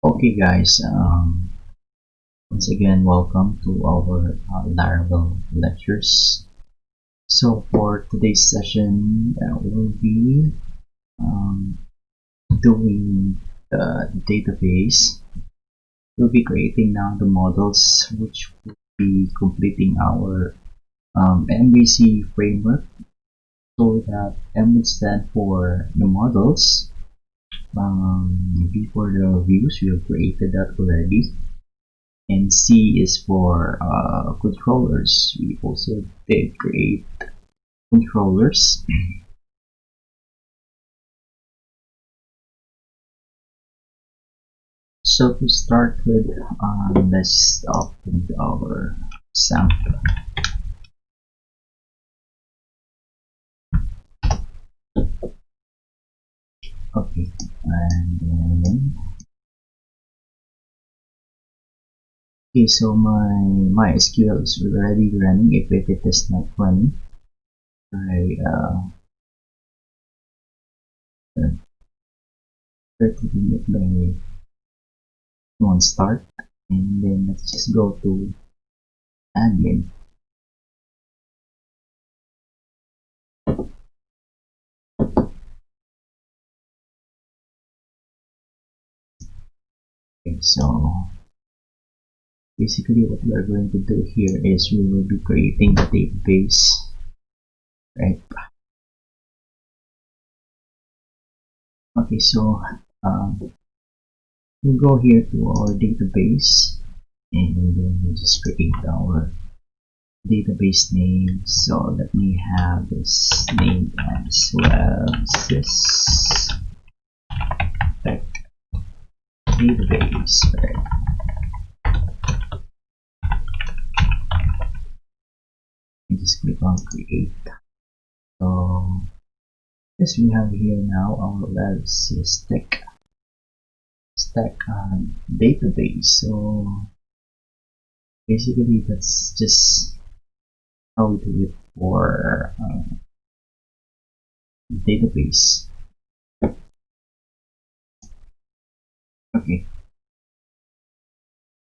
Okay, guys. Once again, welcome to our Laravel lectures. So for today's session, we'll be um, doing the database. We'll be creating now the models, which will be completing our MVC framework. So that M would stand for the models. Before the views, we have created that already. And C is for controllers. We also did create controllers. So to start with, let's open our sample. Okay, and then okay, so my SQL is already running. If it is not running, I try to do it by one start, and then let's just go to admin. Okay, so basically what we are going to do here is we will be creating a database, right? Okay, so we'll go here to our database and then we'll just create our database name. So let me have this name as well, sys tech database, right? And just click on create. So yes, we have here now our web sys tech stack database. So basically that's just how we do it for database. Okay,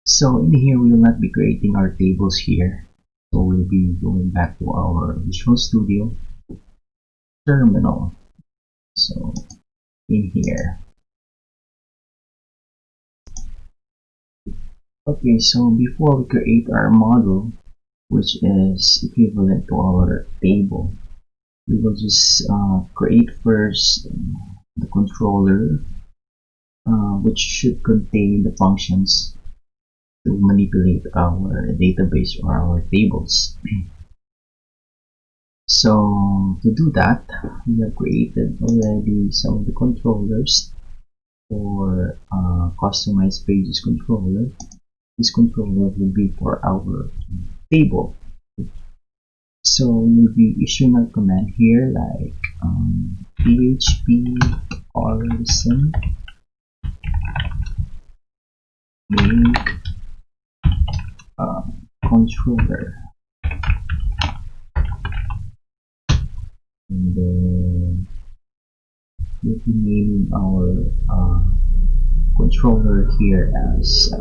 so in here we will not be creating our tables here, so we'll be going back to our Visual Studio terminal. So in here, okay, so before we create our model, which is equivalent to our table, we will just create first the controller, which should contain the functions to manipulate our database or our tables. So to do that, we have created already some of the controllers for customized pages controller. This controller will be for our table. So we'll be issuing a command here like php orison make controller, and then we'll be naming our controller here as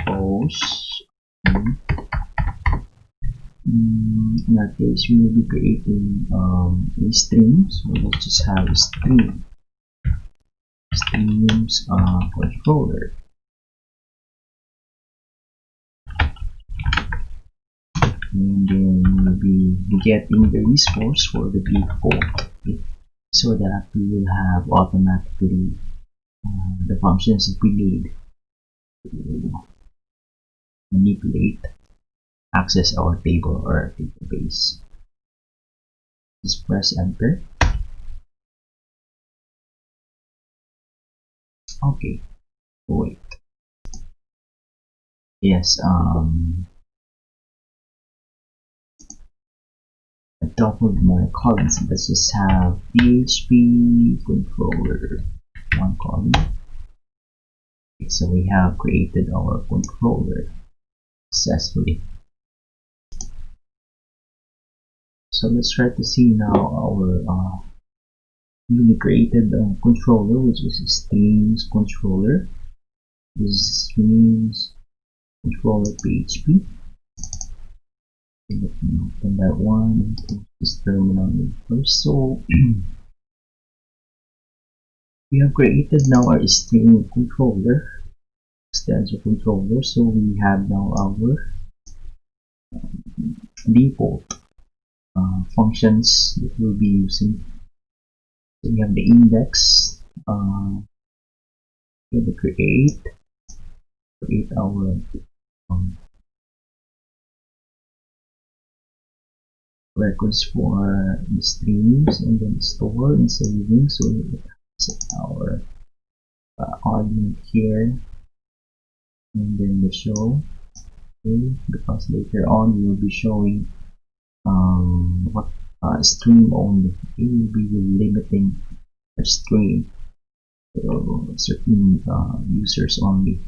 post. In that case, we will be creating a stream. So let's just have a streams controller. And then we'll be getting the resource for the default, okay, so that we will have automatically the functions that we need to manipulate, access our table or our database. Just press enter. Okay, wait. Yes, at top of my columns, let's just have PHP controller, one column. Okay, so we have created our controller successfully. So let's try to see now our newly created controller, which is a streams controller. This streams controller PHP. Let me open that one and close this terminal first. So we have created now our stream controller, extensor controller. So we have now our default functions that we'll be using. So we have the index, we have the create our um, records for the streams, and then store and saving. So we set our argument here, and then the show. Okay, because later on we will be showing what stream only. Okay, we will be limiting a stream to certain users only.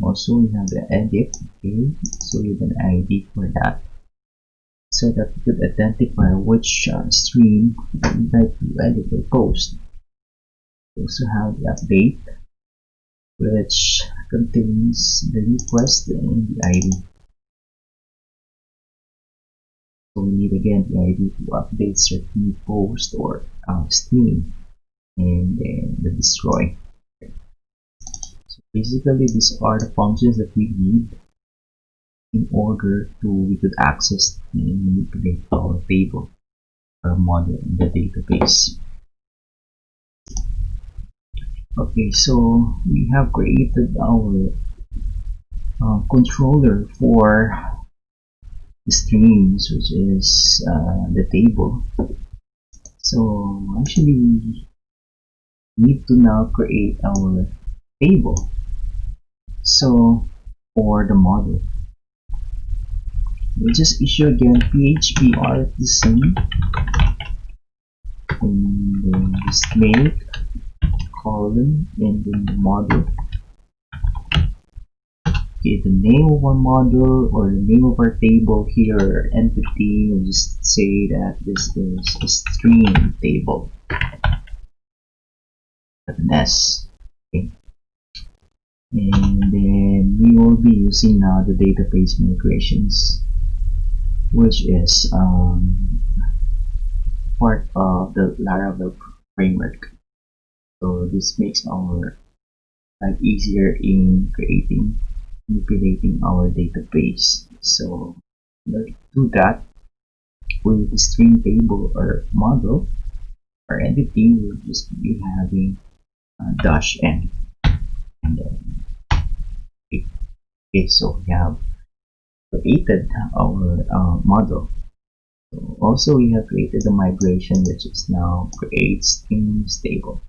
Also we have the edit. Okay, so we have an ID for that, so that we could identify which stream we'd like to edit or post. We also have the update, which contains the request and the ID. So we need again the ID to update certain post or stream, and then the destroy. So basically these are the functions that we need in order to we could access and manipulate our table or model in the database. Okay, so we have created our controller for the streams, which is the table. So actually we need to now create our table. So for the model, we just issue again PHP artisan, and then just make column, and then the model. Okay, the name of our model or the name of our table here, entity, we'll just say that this is a stream table with an S. Okay. And then we will be using now the database migrations, which is part of the Laravel framework. So this makes our life easier in creating, manipulating our database. So in order to do that, with the stream table or model or entity, we'll just be having -n, and then okay, so we have created our model. So also we have created a migration, which is now create streams table.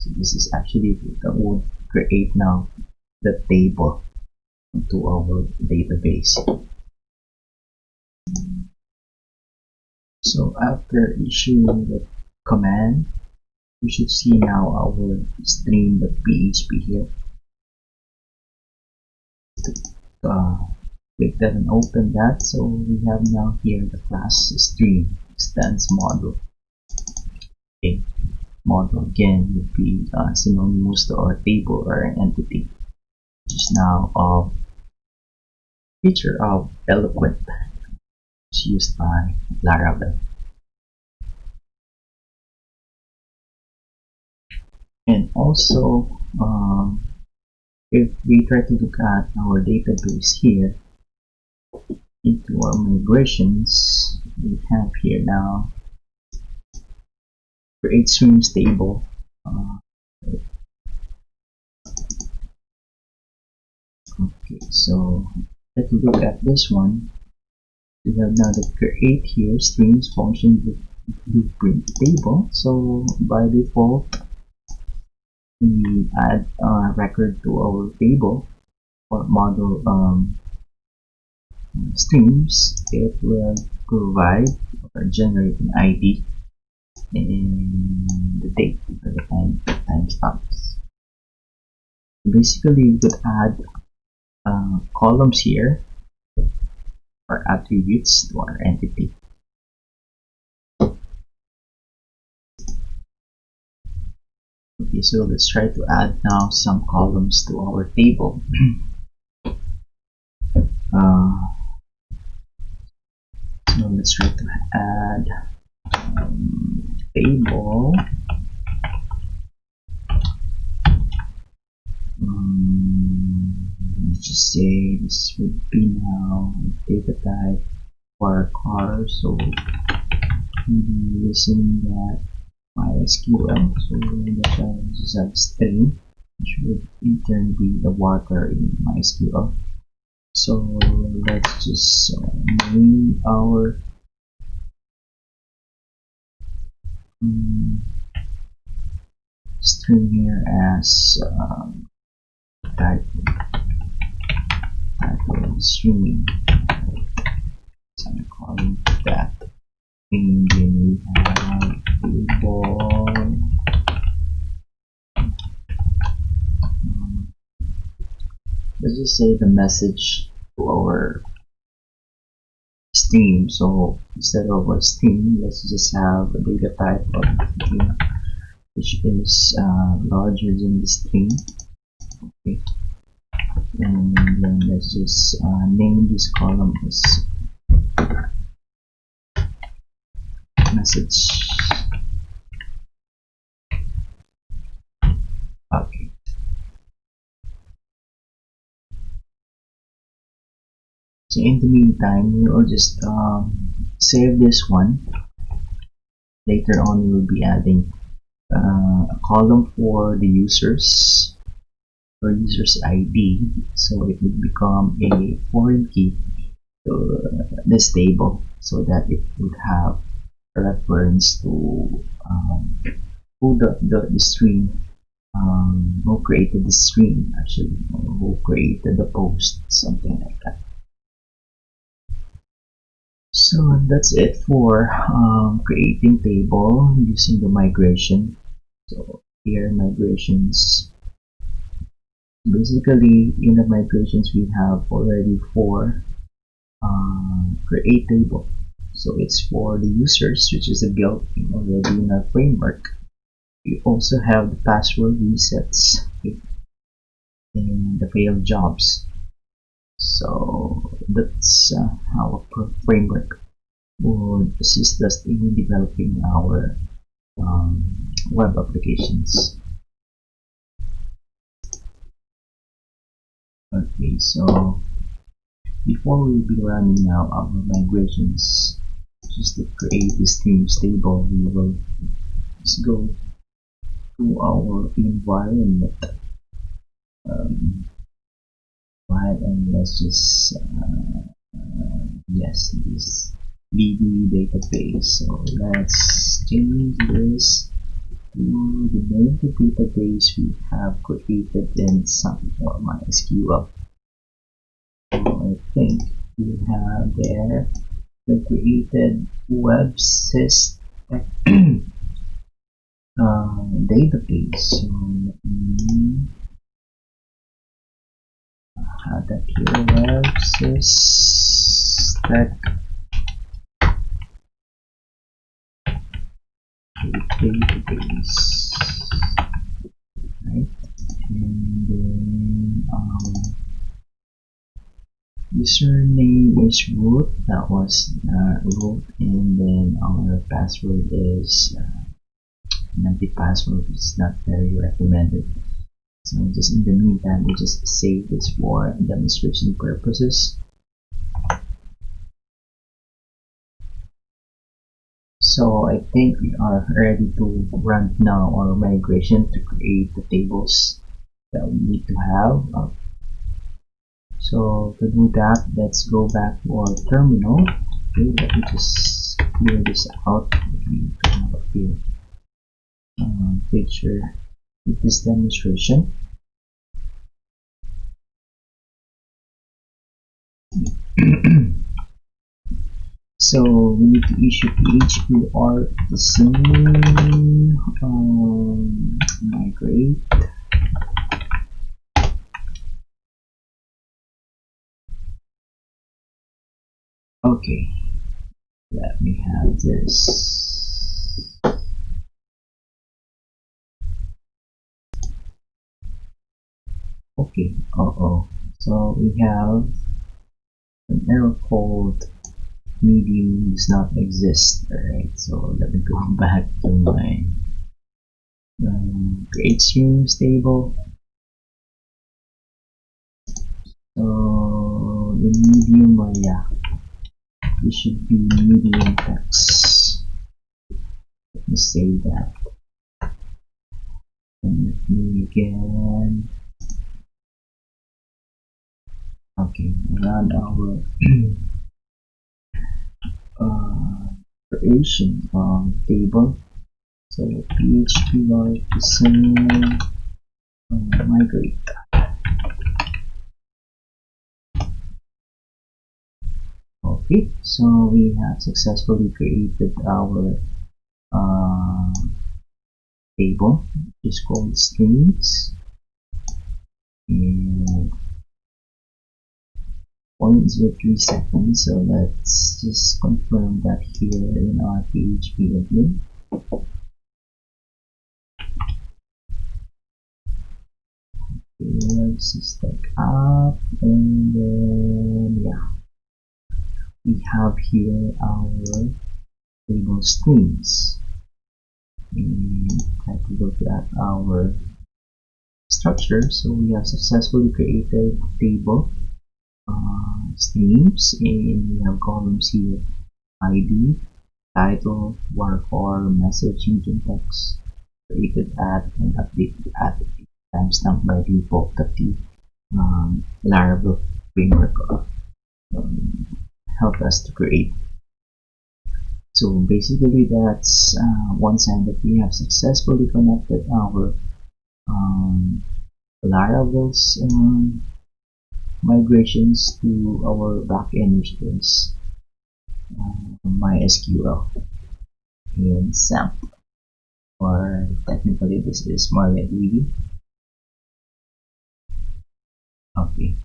So this is actually that would create now the table to our database. So after issuing the command, you should see now our stream.php here. Click that and open that. So we have now here the class stream extends model. Okay, model again would be synonymous to our table or entity, which is now a feature of Eloquent, which is used by Laravel. And also, if we try to look at our database here, into our migrations, we have here now create streams table. Okay, so let's look at this one. We have now the create here streams function with blueprint table. So by default, we add a record to our table or model streams. It will provide or generate an ID and the date or the timestamps. Basically, we could add columns here or attributes to our entity. Okay, so let's try to add now some columns to our table. uh, so let's try to add table. Let's just say this would be now data type for car, so we'll be using that MySQL. So that is a string, which would in turn be the water in MySQL. So let's just name our string here as type of string. So I'm calling that, and then we have table. Let's just say the message to our stream. So instead of a stream, let's just have a data type of string, which is larger than the string. Okay, and then let's just name this column as message. Okay. So in the meantime, we will just save this one. Later on, we will be adding a column for the users or users ID, so it will become a foreign key to this table, so that it would have a reference to who the string, who created the string actually, or who created the post, something like that. So that's it for creating table using the migration. So here migrations, basically in the migrations we have already four create table. So it's for the users, which is a built-in already in our framework. We also have the password resets, okay, and the failed jobs. So that's our framework would assist us in developing our web applications. Okay, so before we will be running now our migrations, just to create this streams table, we will just go to our environment, and let's just yes, this DB database. So let's change this to the name of the database we have created in some for MySQL. So I think we have there the created web system database. So let me have that here, web system database, right? And then username is root, that was root, and then our password is multi-password, is not very recommended. So just in the meantime, we just save this for demonstration purposes. So I think we are ready to run now our migration to create the tables that we need to have. So to do that, let's go back to our terminal. Okay, let me just clear this out. We need to have a clear picture with this demonstration. So we need to issue PHP or the same migrate. Okay, let me have this. Okay, so we have an error called medium does not exist. Alright, so let me go back to my create streams table. So the medium, yeah, it should be medium text. Let me say that. And let me again. Okay, run our creation table. So PHP artisan migrate. Okay, so we have successfully created our uh, table, which is called streams, and 0.03 seconds. So let's just confirm that here in our PHP admin. Let's just take up, and then yeah, we have here our table streams. And try to look at our structure. So we have successfully created table streams, and we have columns here: ID, title, waterfall, message, medium text, created at, and updated at timestamp by default that the Laravel framework um, helped us to create. So basically that's one sign that we have successfully connected our Laravel's migrations to our backend, which is MySQL and SAMP, or technically this is MariaDB. Okay.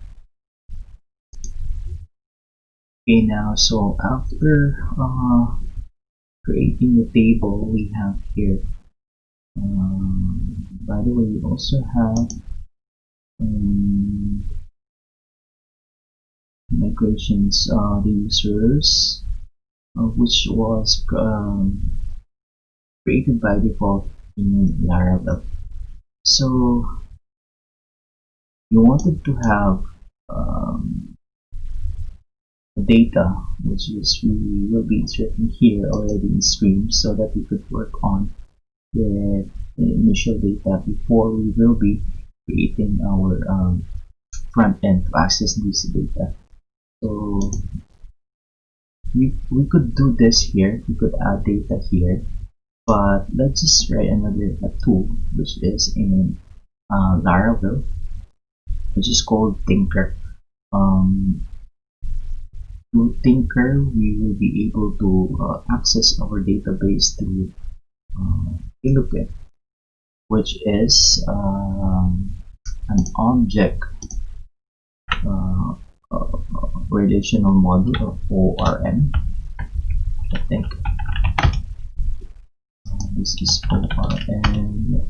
Okay, now so after creating the table, we have here. By the way, we also have um, migrations the users, which was created by default in Laravel. So you wanted to have data, which is we will be inserting here already in streams, so that we could work on the initial data before we will be creating our front end to access this data. So we could do this here, we could add data here, but let's just write another tool which is in Laravel, which is called Tinker. Through Tinker, we will be able to access our database through Illuquent, which is an object uh, relational model, of ORM. I think this is ORM,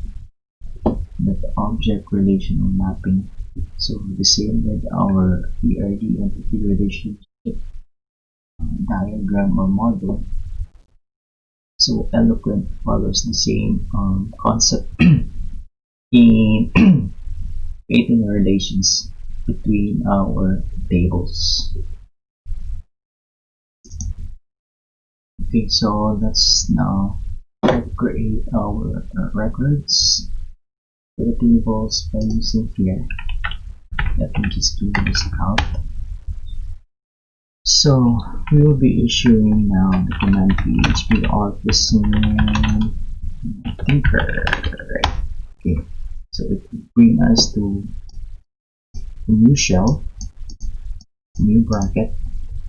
that object relational mapping. So the same with our PRD entity relationship diagram or model. So Eloquent follows the same concept in creating relations between our tables. Okay, so let's now create our records for the tables by using here. Let me just clean this out. So we will be issuing now the command php artisan tinker. Right. Okay, so it will bring us to a new shell, new bracket.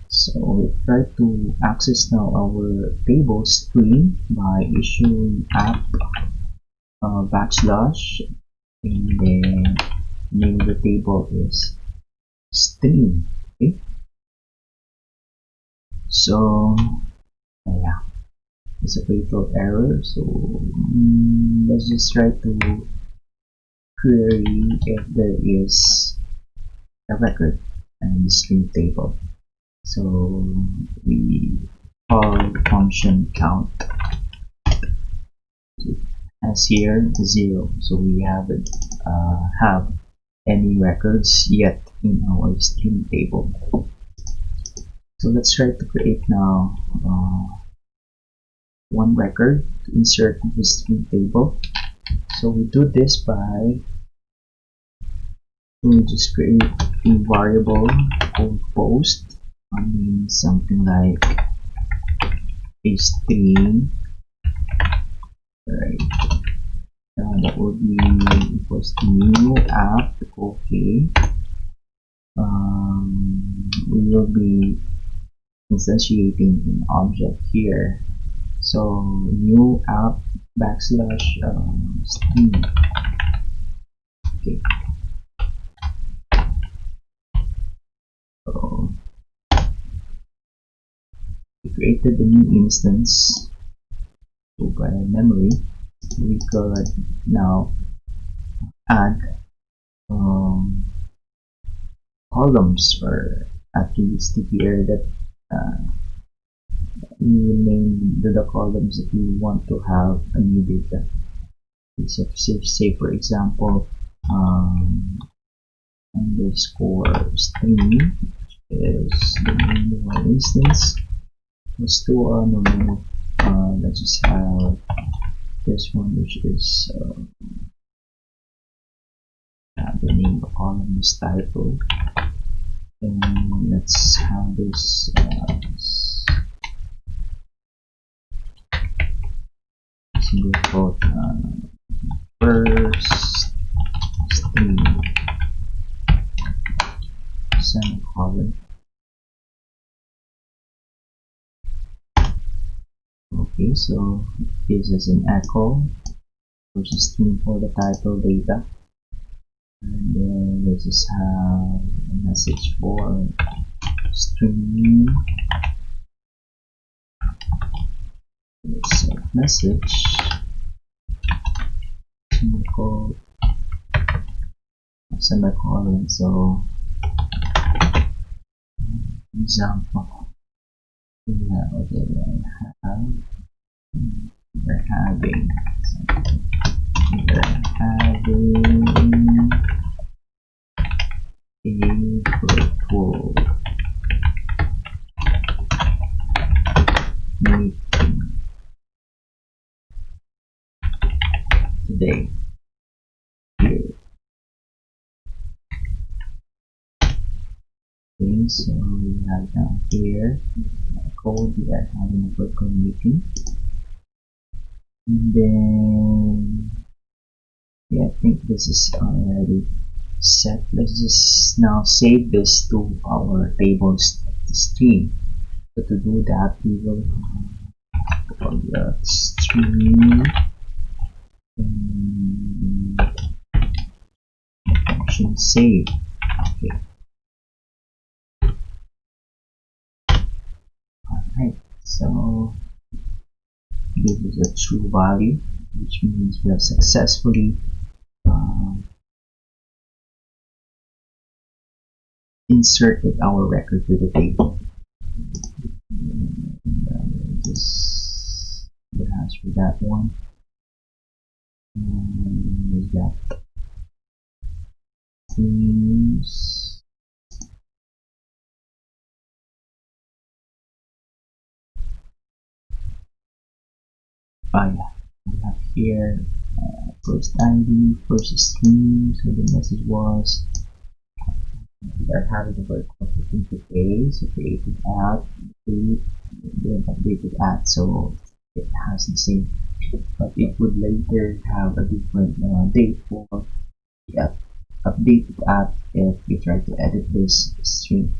So we try to access now our table stream by issuing app backslash, and then name of the table is stream. Okay, so yeah, it's a fatal error. So let's just try to query if there is a record and the string table. So we call function count as here 0. So we haven't have any records yet in our string table. So let's try to create now one record to insert in the string table. So we do this by we just create a variable called post. I mean something like a string, right? That would be equals to new app. Okay. We will be instantiating an object here. So new app backslash string. Okay. So we created a new instance. So by memory, we could now add columns or attributes to here that we will name the columns that we want to have a new data. So say for example underscore string is the name of our instance. Let's do let's just have this one, which is the name of the column is title, and let's have this single quote first string semicolon. Okay, so it gives us an echo which is string for the title data, and then let's just have a message for string. Let's set message semicolon. So example, we're having a virtual meeting today. Okay, so we have down here code we are having a virtual meeting, and then yeah, I think this is already set. Let's just now save this to our table stream. So to do that, we will call the stream function save. Okay. Alright, so this is a true value, which means we have successfully inserted our record to the table. Just the hash for that one. And we got themes. Yeah, we have here first ID, first stream. So the message was we are having a very complicated A, so created at, then updated at, so it has the same, but it would later have a different date for the updated at if we try to edit this string.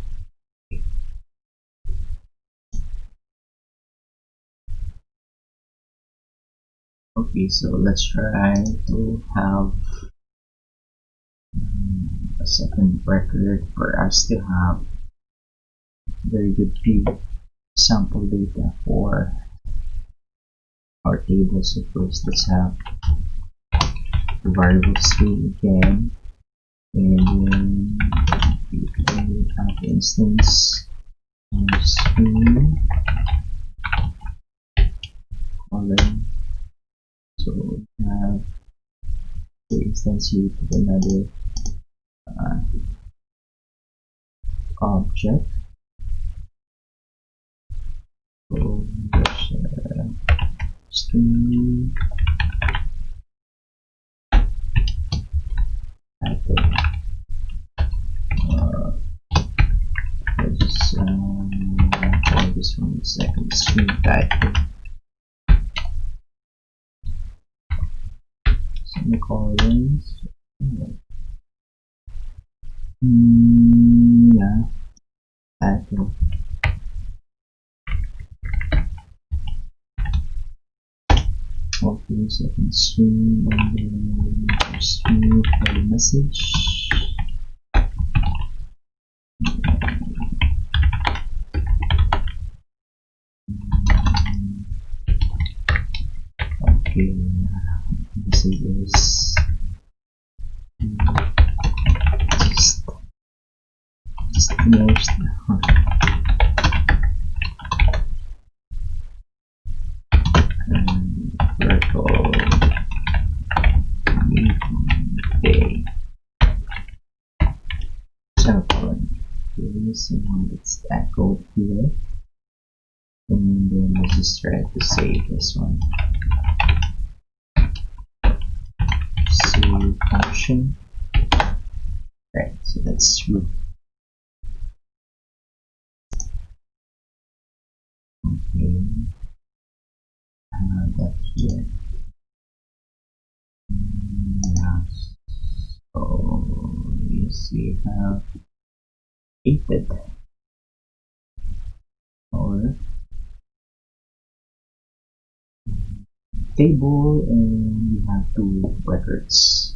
Okay, so let's try to have a second record for us to have very good view sample data for our table. So first let's have the variable string again, and then we can add instance string column. So we have to instantiate another object. So there's string title. Let's try this one a second. String title. Semicolons. Yeah, title. Okay, second string, and then string for the message. Okay, message is just finished. Vertical day semicolon. Okay, so let's echo here, and then let's just try to save this one. Save function. Right, so that's true. Okay, that here. Yeah. So yes, we have created our table, and we have two records.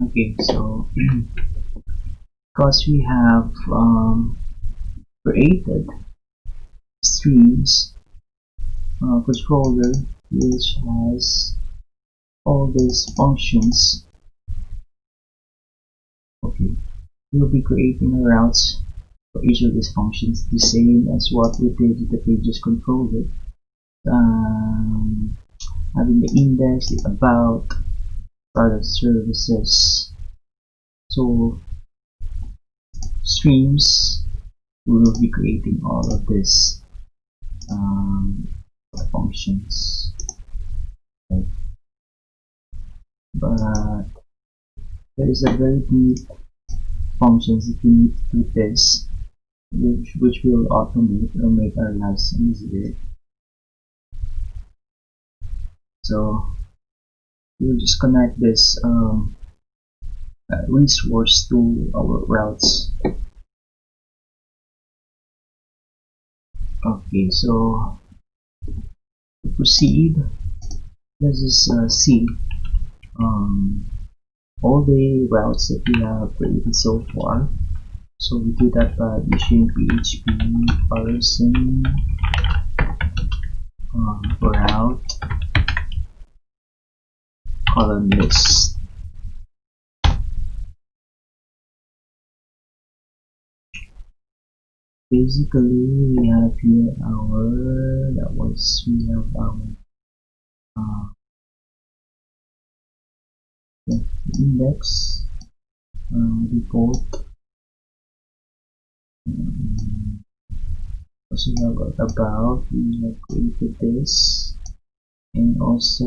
Okay, so because we have created streams controller which has all these functions, okay, we'll be creating a routes for each of these functions, the same as what we did with the previous controller. Having the index, the about, product, services. So streams, we will be creating all of this functions, right? But there is a very neat functions that we need to do this, which will automate or make our lives easier. So we'll just connect this resource to our routes. Okay, so to proceed, let's just see all the routes that we have created so far. So we do that by issuing PHP parsing route column list. Basically, we have here our we have our index default. Also we have about, we have created this, and also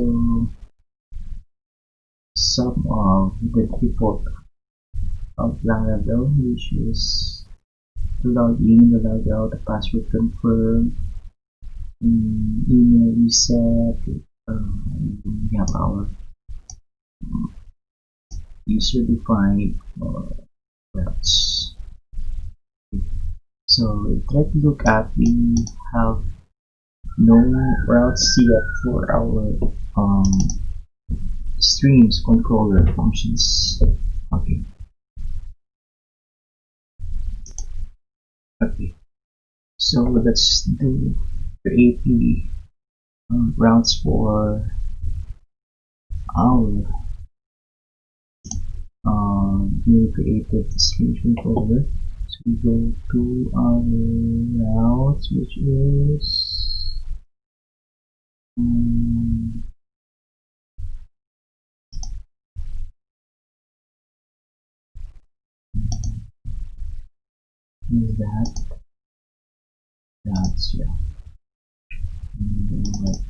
some of the default of Laravel, which is the login, the logout, the password confirm, email reset. We have our user defined routes. So let's look at, we have no routes yet for our streams controller functions. Okay. Okay. So let's do create the routes for our newly created destination folder. So we go to our routes, which um, is that's yeah. Right.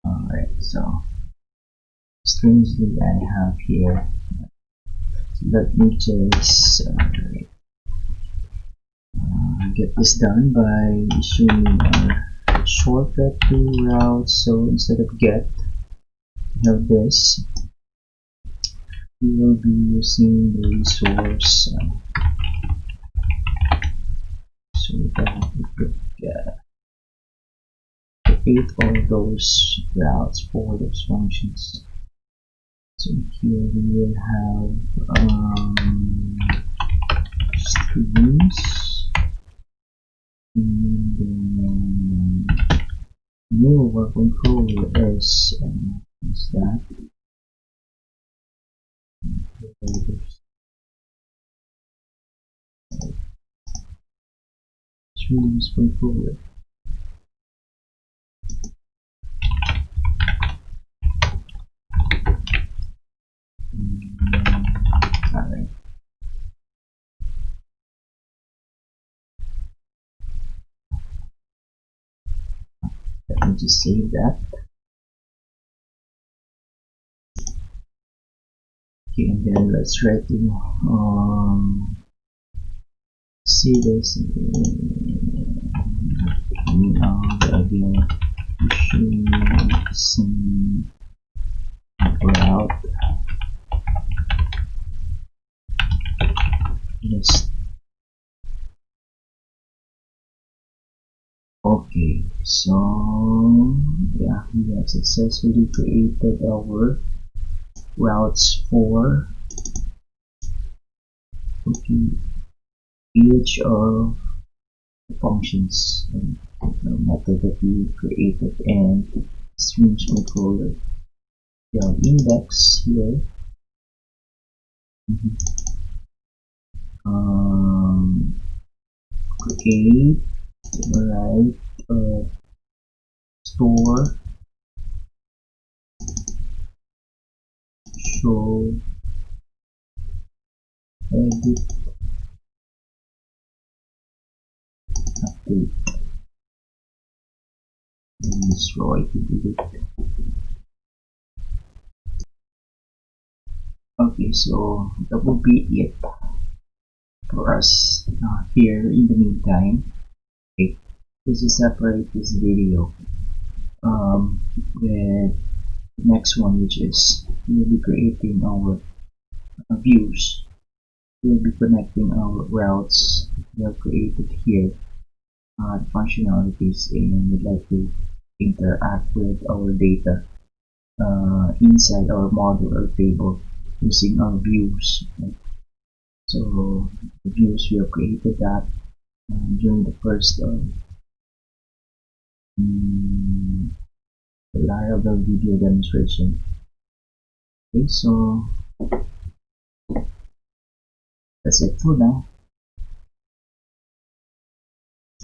Alright, so strangely I have here. So let me just get this done by issuing a shortcut to route. So instead of get, we have this. We will be using the resource so that we could create all those routes for those functions. So here we will have streams, and then new of our controller is that streams controller. Alright, let me just save that. Okay, and then let's try to see this the idea pushing some route. Yes. Okay, so yeah, we have successfully created our routes for each of the functions and the method that we created and streams controller. We have index here. Um, create, write, store, show, edit, update, and destroy to delete. Okay, so that will be it for us here in the meantime. Okay, let's just separate this video with the next one, which is we'll be creating our views. We'll be connecting our routes we have created here, the functionalities, and we'd like to interact with our data inside our model or table using our views. Right? So the views we have created that during the first Laravel video demonstration. Okay, so that's it for now.